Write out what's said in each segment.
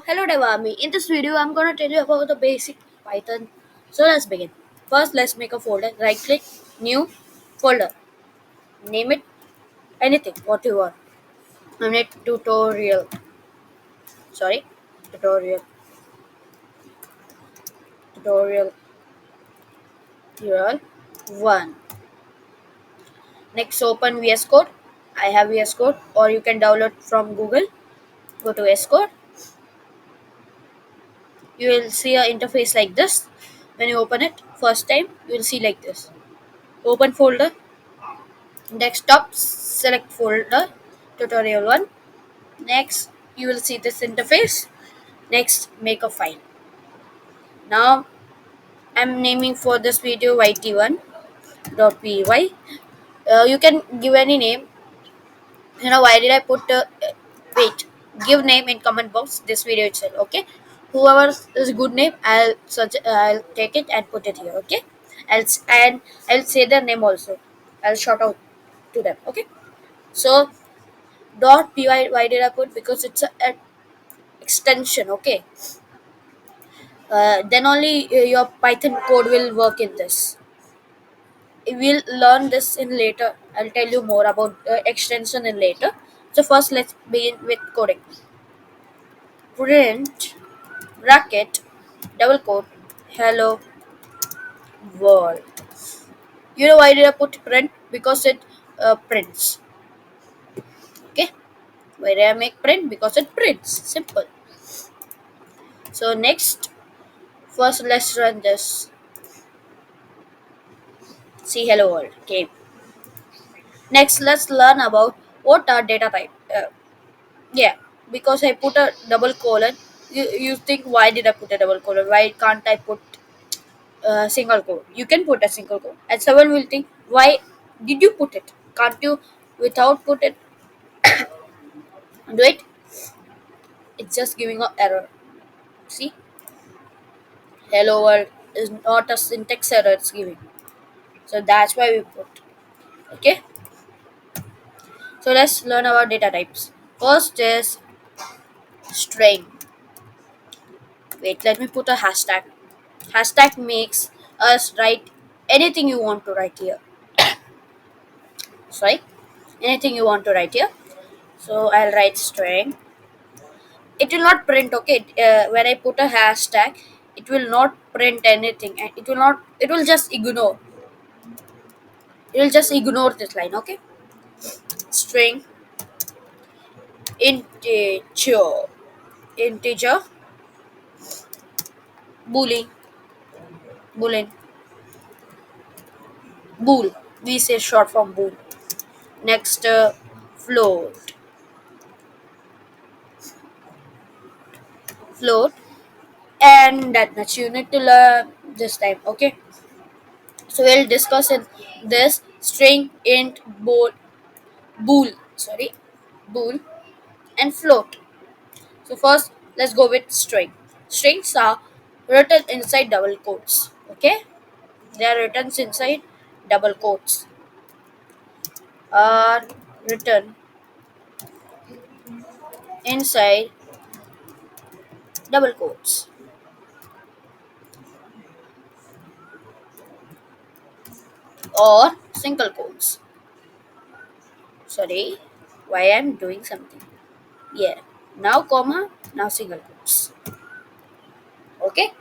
Hello Devami. In this video, I'm gonna tell you about the basic Python. So let's begin. First, let's make a folder. Right click, new folder. Name it anything, what you want. Name it tutorial. Sorry, tutorial. Tutorial. Tutorial 1. Next, open VS Code. I have VS Code, or you can download from Google. Go to VS Code. You will see an interface like this. When you open it first time, you will see like this. Open folder. Desktop, select folder, tutorial 1. Next, you will see this interface. Next, make a file. Now, I'm naming for this video yt1.py. You can give any name. Why did I put wait? Give name in comment box this video itself. Okay, whoever is good name, I'll take it and put it here. Okay, and I'll say their name also. I'll shout out to them. Okay, so dot py, why did I put? Because it's a extension. Okay, then only your Python code will work in this. We'll learn this in later. I'll tell you more about extension in later. So first, let's begin with coding. Print bracket double quote hello world. Why did I put print? Because it prints. Okay, why did I make print? Because it prints. Simple. So next, first let's run this. See hello world. Okay. Next, let's learn about what are data type. Yeah, because I put a double colon. You think why did I put a double colon? Why can't I put a single quote? You can put a single quote, and someone will think why did you put it? Can't you without put it? Do it. It's just giving a error. See, hello world is not a syntax error. It's giving. So that's why we put. Okay. So let's learn about data types. First is string. Wait, let me put a hashtag. Hashtag makes us write anything you want to write here. Sorry, anything you want to write here. So I'll write string. It will not print. Okay, when I put a hashtag, it will not print anything, and it will not. It will just ignore. It will just ignore this line. Okay, string integer integer boolean boolean bool. We say short form bool. Next, float, and that much you need to learn this time. Okay, so we'll discuss in this string int bool sorry bool and float. So first let's go with string. Strings are written inside double quotes. Okay, they are written inside double quotes, are written inside double quotes or single quotes. Sorry, why I'm doing something. Yeah, now comma, now single quotes. Okay,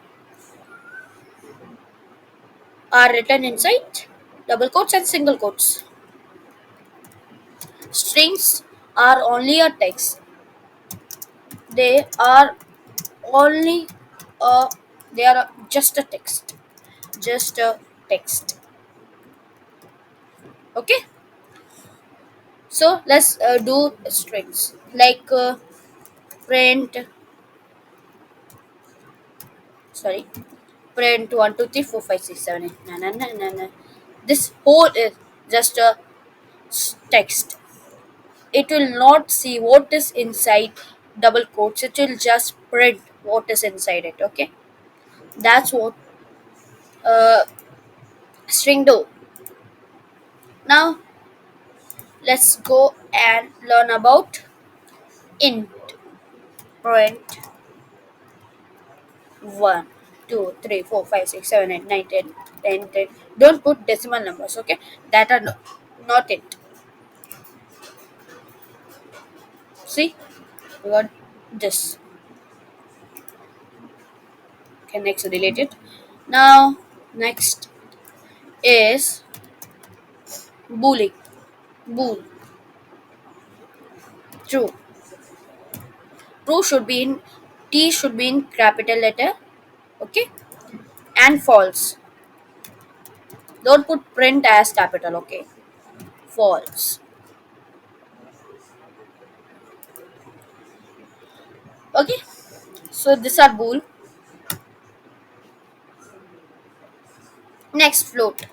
are written inside double quotes and single quotes. Strings are only a text. They are only a they are just a text. Just a text. Okay, so let's do strings like print. Sorry, print 1 2 3 4 5 6 7 8 9 This whole is just a text. It will not see what is inside double quotes. It will just print what is inside it. Okay, that's what uh, string do. Now let's go and learn about int print 1, 2, 3, 4, 5, 6, 7, 8, 9, 10, 10, 10. Don't put decimal numbers, okay? That are not it. See, we got this. Okay, next related. Now, next is bullying. Bull. True. True should be in T should be in capital letter. Okay. And false. Don't put print as capital. Okay. False. Okay. So these are bull. Next float.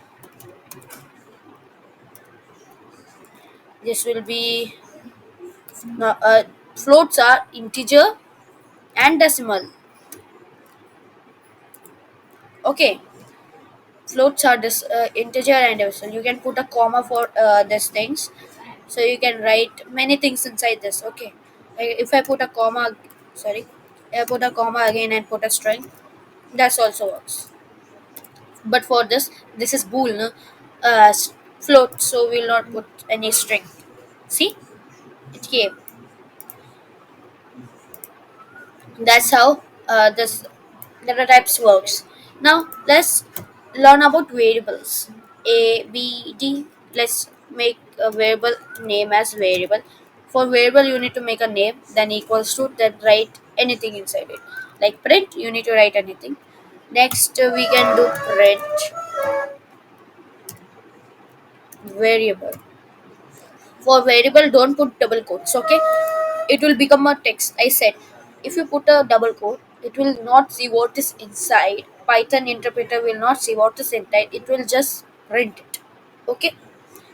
This will be floats are integer and decimal. Okay. Floats are this integer and decimal. You can put a comma for these things. So you can write many things inside this. Okay. Like if I put a comma, sorry, I put a comma again and put a string. That also works. But for this is bool, no? Float. So we'll not put any string. See, it came. That's how this data types works. Now let's learn about variables. A, B, D. Let's make a variable name as variable. For variable, you need to make a name, then equals to, then write anything inside it. Like print, you need to write anything. Next, we can do print variable. For variable, don't put double quotes. Okay, it will become a text. I said, if you put a double quote, it will not see what is inside. Python interpreter will not see what is inside. It will just print it. Okay,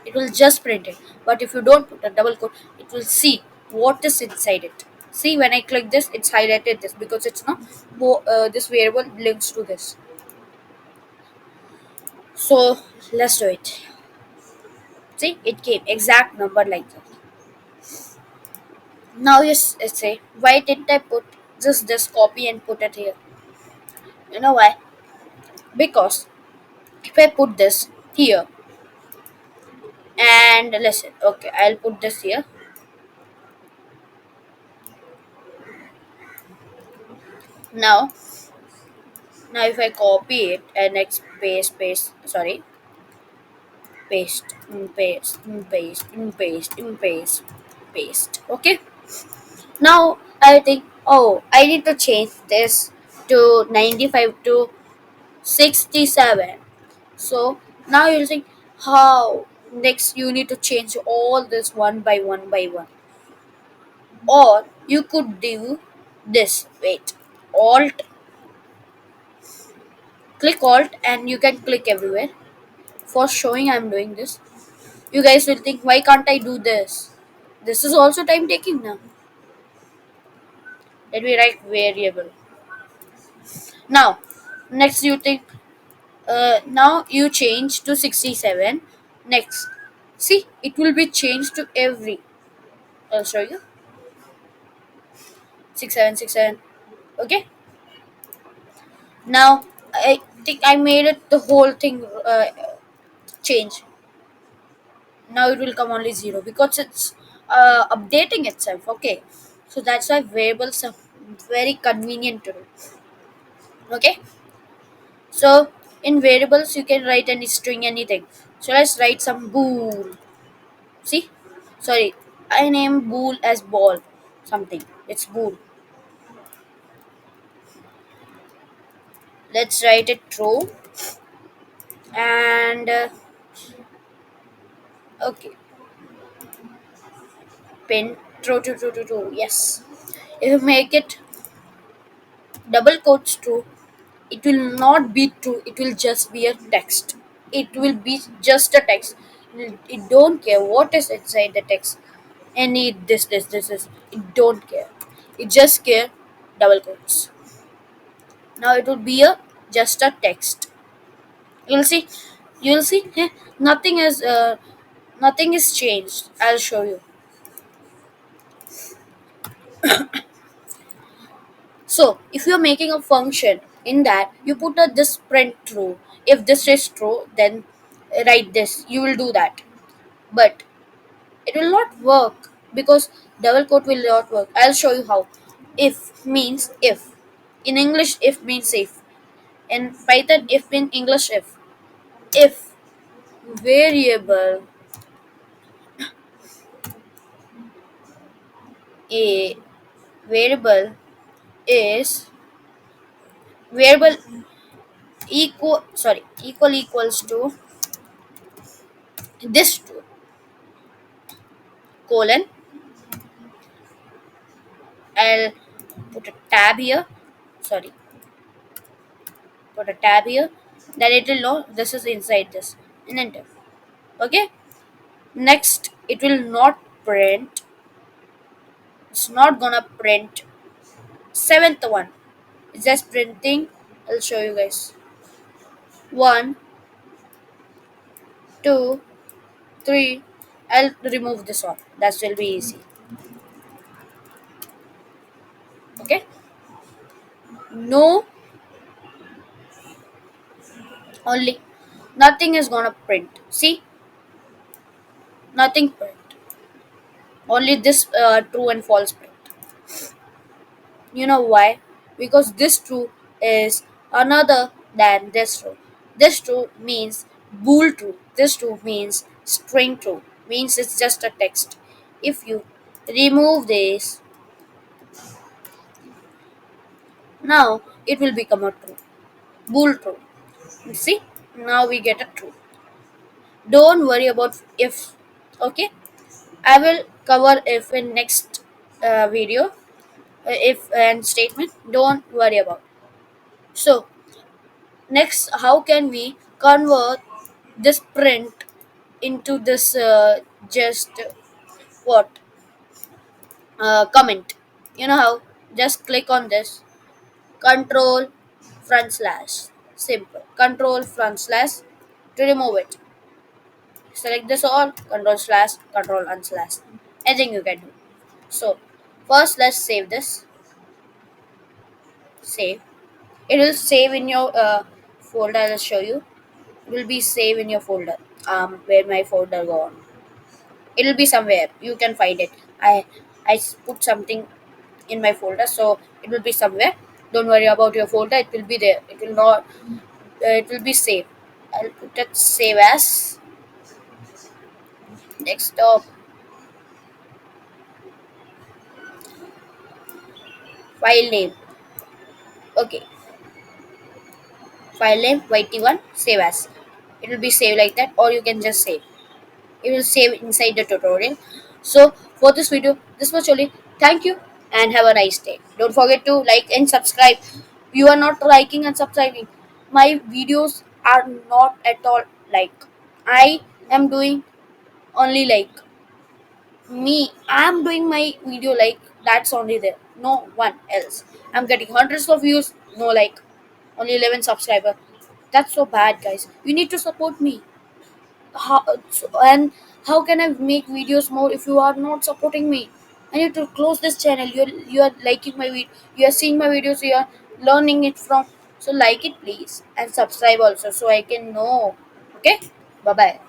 it will just print it. But if you don't put a double quote, it will see what is inside it. See, when I click this, it's highlighted this because it's not this variable links to this. So let's do it. See, it came exact number like that. Now you say, why didn't I put just this copy and put it here? You know why? Because if I put this here and listen, okay, I'll put this here. Now, now if I copy it and next paste, sorry, paste, paste. Okay. Now I think, oh, I need to change this to 95 to 67. So now you'll think how next you need to change all this one by one by one. Or you could do this. Wait. Alt, click Alt and you can click everywhere. For showing I'm doing this. You guys will think why can't I do this? This is also time taking now. Let me write variable. Now next you think now you change to 67. Next. See it will be changed to every I'll show you 6767. Okay, now I think I made it the whole thing change. Now it will come only 0 because it's updating itself. Okay, so that's why variables are very convenient to do. Okay, so in variables you can write any string, anything. So let's write some bool. See, sorry, I name bool as ball something. It's bool. Let's write it true and okay, pin true. Yes, if you make it double quotes true, it will not be true, it will just be a text. It will be just a text. It don't care what is inside the text. Any this it don't care. It just care double quotes. Now it will be a just a text. You'll see, you'll see, nothing is nothing is changed. I'll show you. So if you're making a function in that, you put a this print true. If this is true, then write this, you will do that. But it will not work because double quote will not work. I'll show you how. If means if. In English, if means if. In Python, if in English, if. If variable a variable is variable equals to this two colon. I'll put a tab here. Sorry, put a tab here. Then it will know this is inside this and enter. Okay. Next, it will not print. It's not gonna print seventh one. It's just printing. I'll show you guys. One, two, three. I'll remove this one. That will be easy. Okay. No, only nothing is gonna print. See, nothing print. Only this true and false print. You know why? Because this true is another than this true. This true means bool true. This true means string true. Means it's just a text. If you remove this, now it will become a true. Bool true. See? Now we get a true. Don't worry about if. Okay? I will cover if in next video. If and statement. Don't worry about. So next, how can we convert this print into this just what comment? You know how? Just click on this. Control front slash. Simple. Control front slash to remove it. Select this all. Control slash. Control unslash. Anything you can do. So first, let's save this. Save. It will save in your folder. I'll show you. It will be save in your folder. Where my folder go on. It'll be somewhere. You can find it. I put something in my folder, so it will be somewhere. Don't worry about your folder. It will be there. It will not. It will be saved. I'll put it save as desktop file name. Okay, file name yt1 save as. It will be saved like that, or you can just save. It will save inside the tutorial. So for this video, this was only. Thank you and have a nice day. Don't forget to like and subscribe. You are not liking and subscribing. My videos are not at all like. I am doing only like me. I am doing my video like that's only there. No one else. I'm getting hundreds of views. No like only 11 subscriber. That's so bad, guys. You need to support me. How, and how can I make videos more if you are not supporting me? I need to close this channel. You are liking my video. You are seeing my videos. You are learning it from. So like it please and subscribe also so I can know. Okay. Bye bye.